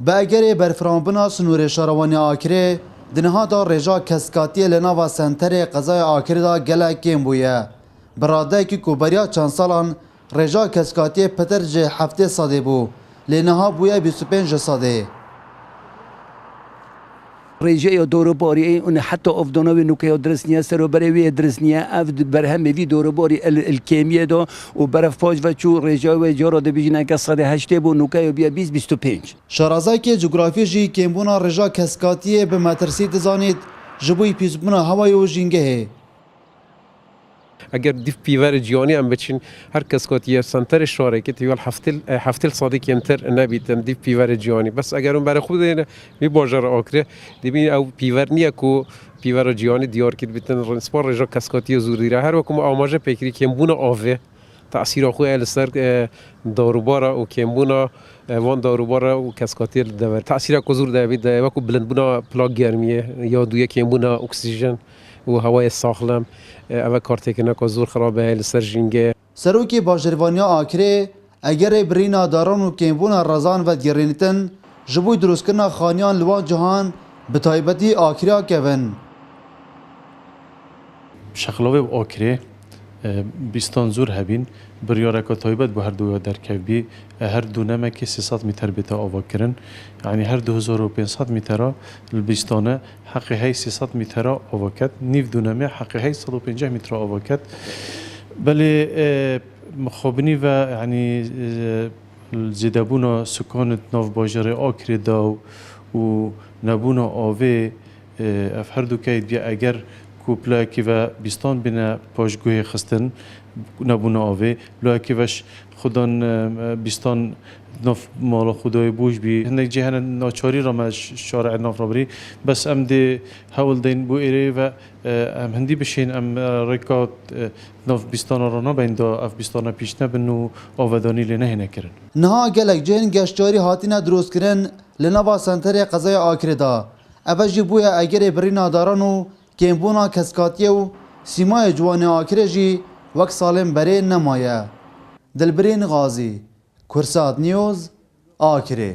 باگری برفرامبنا سنور شاروانی آکره دنها دا رجا کسکاتی لناوا سنتر قضای آکره دا گله کم بویه. براده که کوبریا چند سالان رجا کسکاتی پتر جه هفته ساده بو لنها بویه 25 ساده. رجای دوروباری اون حتی افدانوی نوکه درسنیه سر بروی درسنیه افد برهم وی دوروباری الکیمیه دو و برف پاج و چو رجای جارا ده بیجنه که 108 بو نوکه بیا 20-25. شارازای که جغرافی جی کمبونا رجا کسکاتی به مترسی دزانید جبوی پیزبونا هوای و جنگه. اگر دیف پیور جیانی هم بچین هر کس که سنتر شاره که تیوال هفتل صادق کمتر نبیتن دیف پیور جیانی بس اگر اون برای خود می باجر آکره دیبین او پیور نیه کو پیور جیانی دیار کد بیتن رنسپار رجا کسکاتی زوری را هر وکم آماجه پیکری کمبون آوه تأثیر خوی السر داروبارا و کمبونا وان داروبارا و کسکاتی دور تأثیر کوزور دوید وکو بلندبونا پلاک گرمیه یا دوی کمبونا اکسیژن و هوای ساخلم اوه کارتکنه که زور خرابه لسر جنگه سروکی باجروانیا آکره اگر برینا داران و کمبونا رزان و دیرینتن جبوی دروست کرنا خانیان لوان جهان به تایبتی آکریا کون. شخلاوه و آکره بیستان زور هبین بریاره که تایبت با هر دو درکبی هر دو نمک 300 متر بیتا آوا کرن یعنی هر 2500 متر البیستانه حقی های 300 متر آوا کد نیف دو نمه حقی های 150 متر آوا کد بله مخابنی و یعنی زیدابونا سکانت ناف باجر آکری داو و نبونا آوه اف هر دو که بیا اگر کوپلا کی و بیستان بینه پاشگوی خستن نبونه آوه لو کی وش خودان بیستان نف مال خدای بوش بی هندک جهان ناچاری را مش شارع ناف رابری بس ام دی حول دین بو ایره و ام هندی بشین ام رکات نف بیستان را نبین دا اف بیستان پیش نبنو آودانی لنه نکرن نها گلک جن گشتاری هاتینا دروست کرن لنوا سنتر قضای آکره دا اوجی بویا اگر برینا دارانو کمبونا کسکاتیه و سیمای جوانی آکره جی وک سالم بره نمایه. دلبرین غازی کرسات نیوز آکره